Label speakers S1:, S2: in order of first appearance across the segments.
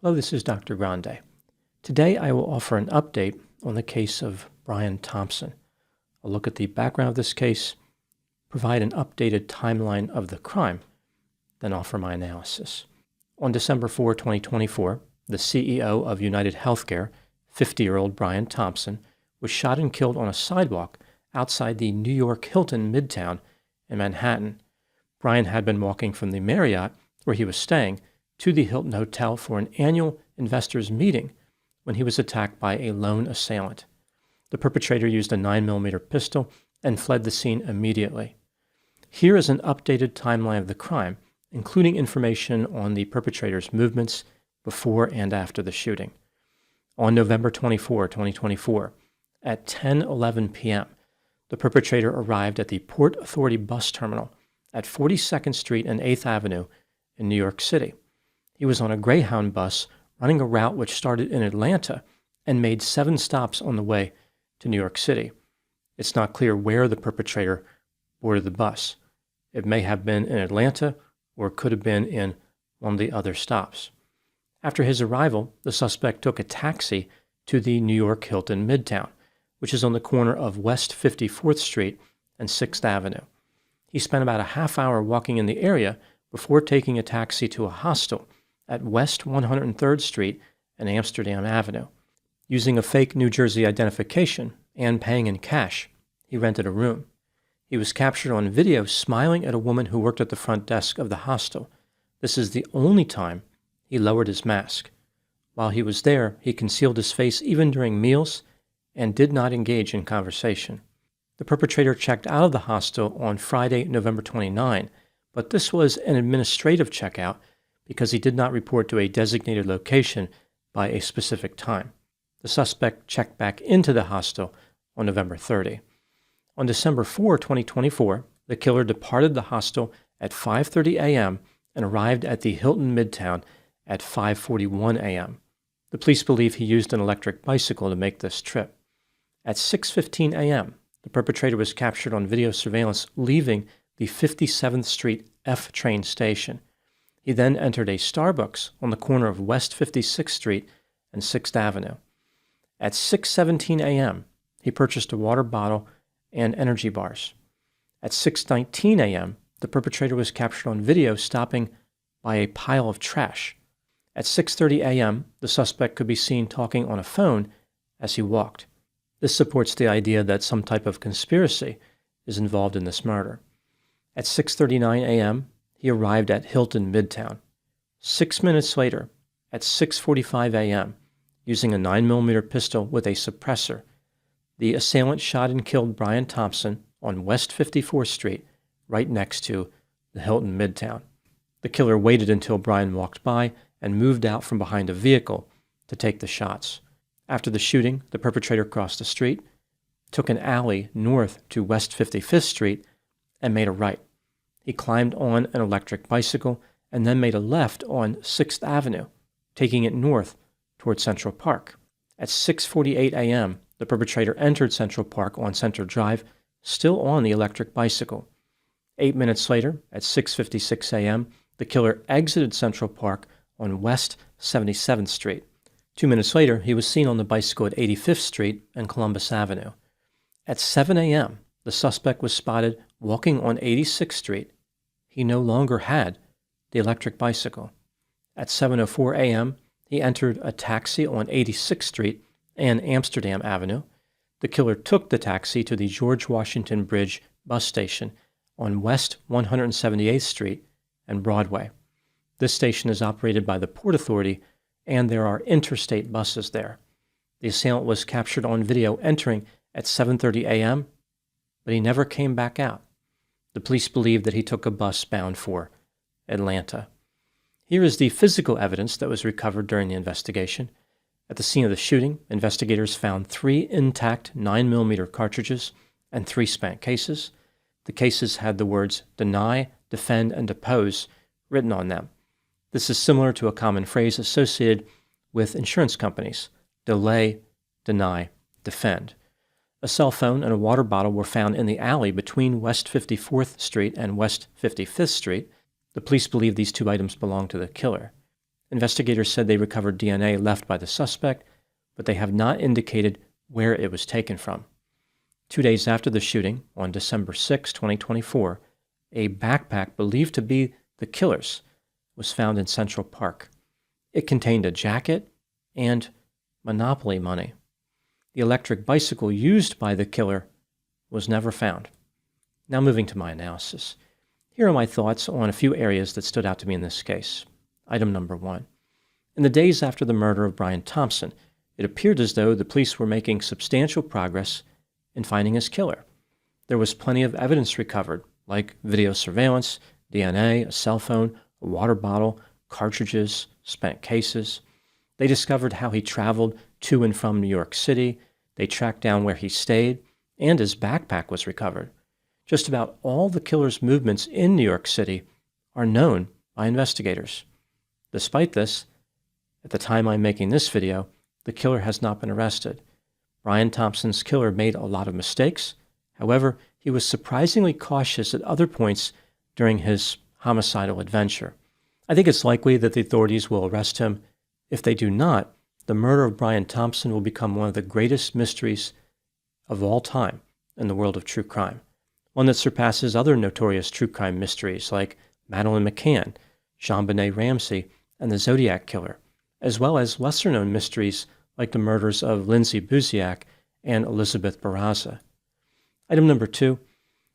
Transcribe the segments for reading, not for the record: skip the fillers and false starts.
S1: Hello, this is Dr. Grande. Today I will offer an update on the case of Brian Thompson. I'll look at the background of this case, provide an updated timeline of the crime, then offer my analysis. On December 4, 2024, the CEO of United Healthcare, 50-year-old Brian Thompson, was shot and killed on a sidewalk outside the New York Hilton Midtown in Manhattan. Brian had been walking from the Marriott, where he was staying, to the Hilton Hotel for an annual investors meeting when he was attacked by a lone assailant. The perpetrator used a 9mm pistol and fled the scene immediately. Here is an updated timeline of the crime, including information on the perpetrator's movements before and after the shooting. On November 24, 2024, at 10:11 p.m., the perpetrator arrived at the Port Authority bus terminal at 42nd Street and 8th Avenue in New York City. He was on a Greyhound bus running a route which started in Atlanta and made 7 stops on the way to New York City. It's not clear where the perpetrator boarded the bus. It may have been in Atlanta or could have been in one of the other stops. After his arrival, the suspect took a taxi to the New York Hilton Midtown, which is on the corner of West 54th Street and 6th Avenue. He spent about a half hour walking in the area before taking a taxi to a hostel at West 103rd Street and Amsterdam Avenue. Using a fake New Jersey identification and paying in cash, he rented a room. He was captured on video smiling at a woman who worked at the front desk of the hostel. This is the only time he lowered his mask. While he was there, he concealed his face even during meals and did not engage in conversation. The perpetrator checked out of the hostel on Friday, November 29, but this was an administrative checkout because he did not report to a designated location by a specific time. The suspect checked back into the hostel on November 30. On December 4, 2024, the killer departed the hostel at 5:30 a.m. and arrived at the Hilton Midtown at 5:41 a.m. The police believe he used an electric bicycle to make this trip. At 6:15 a.m., the perpetrator was captured on video surveillance leaving the 57th Street F train station. He then entered a Starbucks on the corner of West 56th Street and 6th Avenue. At 6:17 a.m., he purchased a water bottle and energy bars. At 6:19 a.m., the perpetrator was captured on video stopping by a pile of trash. At 6:30 a.m., the suspect could be seen talking on a phone as he walked. This supports the idea that some type of conspiracy is involved in this murder. At 6:39 a.m., he arrived at Hilton Midtown. 6 minutes later, at 6:45 a.m., using a 9mm pistol with a suppressor, the assailant shot and killed Brian Thompson on West 54th Street, right next to the Hilton Midtown. The killer waited until Brian walked by and moved out from behind a vehicle to take the shots. After the shooting, the perpetrator crossed the street, took an alley north to West 55th Street, and made a right. He climbed on an electric bicycle and then made a left on 6th Avenue, taking it north toward Central Park. At 6:48 a.m., the perpetrator entered Central Park on Center Drive, still on the electric bicycle. 8 minutes later, at 6:56 a.m., the killer exited Central Park on West 77th Street. 2 minutes later, he was seen on the bicycle at 85th Street and Columbus Avenue. At 7 a.m., the suspect was spotted walking on 86th Street. He no longer had the electric bicycle. At 7:04 a.m., he entered a taxi on 86th Street and Amsterdam Avenue. The killer took the taxi to the George Washington Bridge bus station on West 178th Street and Broadway. This station is operated by the Port Authority, and there are interstate buses there. The assailant was captured on video entering at 7:30 a.m., but he never came back out. The police believe that he took a bus bound for Atlanta. Here is the physical evidence that was recovered during the investigation. At the scene of the shooting, investigators found 3 intact 9mm cartridges and 3 spent cases. The cases had the words deny, defend, and depose written on them. This is similar to a common phrase associated with insurance companies: delay, deny, defend. A cell phone and a water bottle were found in the alley between West 54th Street and West 55th Street. The police believe these 2 items belonged to the killer. Investigators said they recovered DNA left by the suspect, but they have not indicated where it was taken from. 2 days after the shooting, on December 6, 2024, a backpack believed to be the killer's was found in Central Park. It contained a jacket and Monopoly money. The electric bicycle used by the killer was never found. Now moving to my analysis. Here are my thoughts on a few areas that stood out to me in this case. Item number 1. In the days after the murder of Brian Thompson, it appeared as though the police were making substantial progress in finding his killer. There was plenty of evidence recovered, like video surveillance, DNA, a cell phone, a water bottle, cartridges, spent cases. They discovered how he traveled to and from New York City. They tracked down where he stayed, and his backpack was recovered. Just about all the killer's movements in New York City are known by investigators. Despite this, at the time I'm making this video, the killer has not been arrested. Brian Thompson's killer made a lot of mistakes. However, he was surprisingly cautious at other points during his homicidal adventure. I think it's likely that the authorities will arrest him. If they do not, the murder of Brian Thompson will become one of the greatest mysteries of all time in the world of true crime, one that surpasses other notorious true crime mysteries like Madeleine McCann, JonBenet Ramsey, and the Zodiac Killer, as well as lesser-known mysteries like the murders of Lindsay Buziak and Elizabeth Barraza. Item number 2,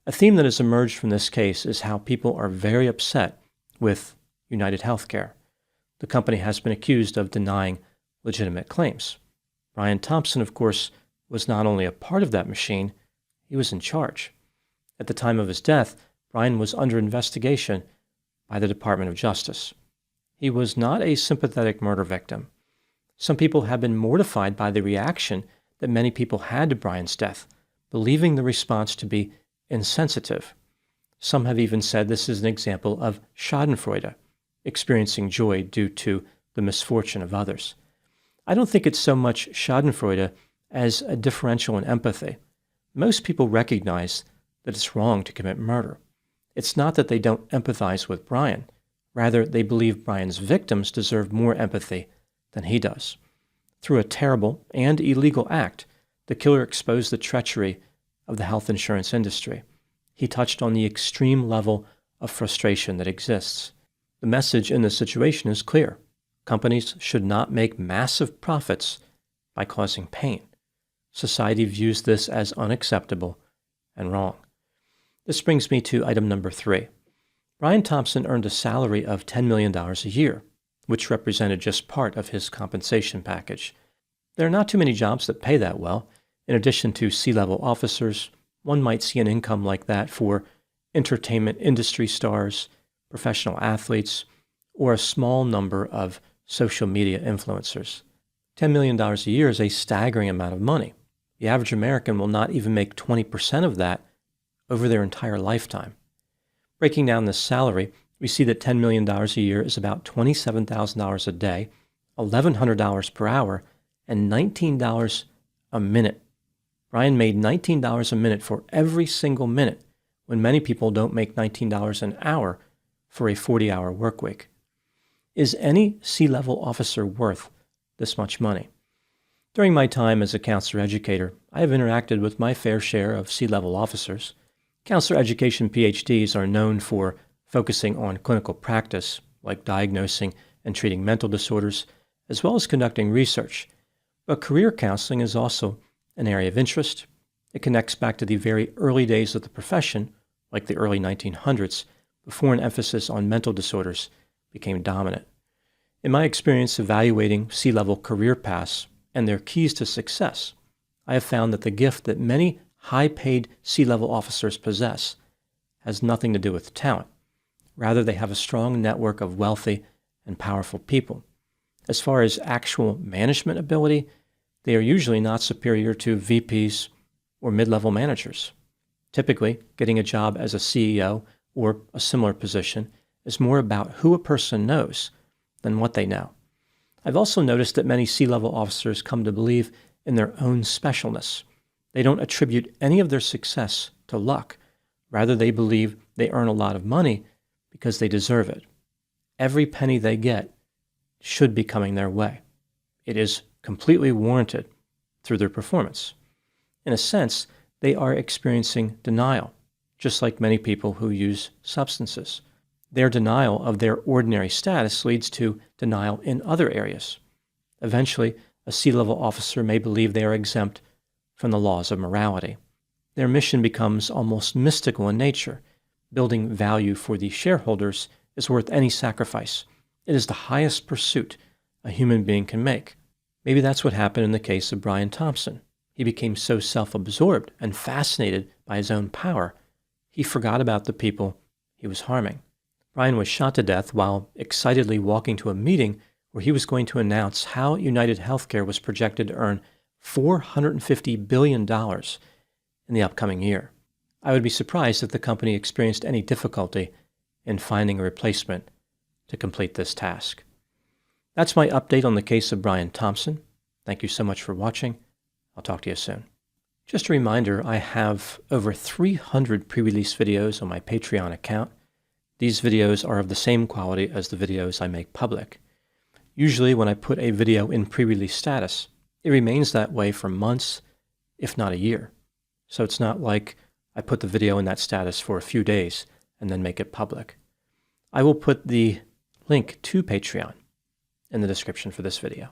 S1: a theme that has emerged from this case is how people are very upset with United Healthcare. The company has been accused of denying legitimate claims. Brian Thompson, of course, was not only a part of that machine, he was in charge. At the time of his death, Brian was under investigation by the Department of Justice. He was not a sympathetic murder victim. Some people have been mortified by the reaction that many people had to Brian's death, believing the response to be insensitive. Some have even said this is an example of schadenfreude, experiencing joy due to the misfortune of others. I don't think it's so much schadenfreude as a differential in empathy. Most people recognize that it's wrong to commit murder. It's not that they don't empathize with Brian. Rather, they believe Brian's victims deserve more empathy than he does. Through a terrible and illegal act, the killer exposed the treachery of the health insurance industry. He touched on the extreme level of frustration that exists. The message in this situation is clear. Companies should not make massive profits by causing pain. Society views this as unacceptable and wrong. This brings me to item number 3. Brian Thompson earned a salary of $10 million a year, which represented just part of his compensation package. There are not too many jobs that pay that well. In addition to C-level officers, one might see an income like that for entertainment industry stars, professional athletes, or a small number of social media influencers. $10 million a year is a staggering amount of money. The average American will not even make 20% of that over their entire lifetime. Breaking down this salary, we see that $10 million a year is about $27,000 a day, $1,100 per hour, and $19 a minute. Brian made $19 a minute for every single minute, when many people don't make $19 an hour for a 40-hour work week. Is any C-level officer worth this much money? During my time as a counselor educator, I have interacted with my fair share of C-level officers. Counselor education PhDs are known for focusing on clinical practice, like diagnosing and treating mental disorders, as well as conducting research. But career counseling is also an area of interest. It connects back to the very early days of the profession, like the early 1900s, before an emphasis on mental disorders became dominant. In my experience evaluating C-level career paths and their keys to success, I have found that the gift that many high-paid C-level officers possess has nothing to do with talent. Rather, they have a strong network of wealthy and powerful people. As far as actual management ability, they are usually not superior to VPs or mid-level managers. Typically, getting a job as a CEO or a similar position is more about who a person knows than what they know. I've also noticed that many C-level officers come to believe in their own specialness. They don't attribute any of their success to luck. Rather, they believe they earn a lot of money because they deserve it. Every penny they get should be coming their way. It is completely warranted through their performance. In a sense, they are experiencing denial, just like many people who use substances. Their denial of their ordinary status leads to denial in other areas. Eventually, a C-level officer may believe they are exempt from the laws of morality. Their mission becomes almost mystical in nature. Building value for the shareholders is worth any sacrifice. It is the highest pursuit a human being can make. Maybe that's what happened in the case of Brian Thompson. He became so self-absorbed and fascinated by his own power, he forgot about the people he was harming. Brian was shot to death while excitedly walking to a meeting where he was going to announce how United Healthcare was projected to earn $450 billion in the upcoming year. I would be surprised if the company experienced any difficulty in finding a replacement to complete this task. That's my update on the case of Brian Thompson. Thank you so much for watching. I'll talk to you soon. Just a reminder, I have over 300 pre-release videos on my Patreon account. These videos are of the same quality as the videos I make public. Usually when I put a video in pre-release status, it remains that way for months, if not a year. So it's not like I put the video in that status for a few days and then make it public. I will put the link to Patreon in the description for this video.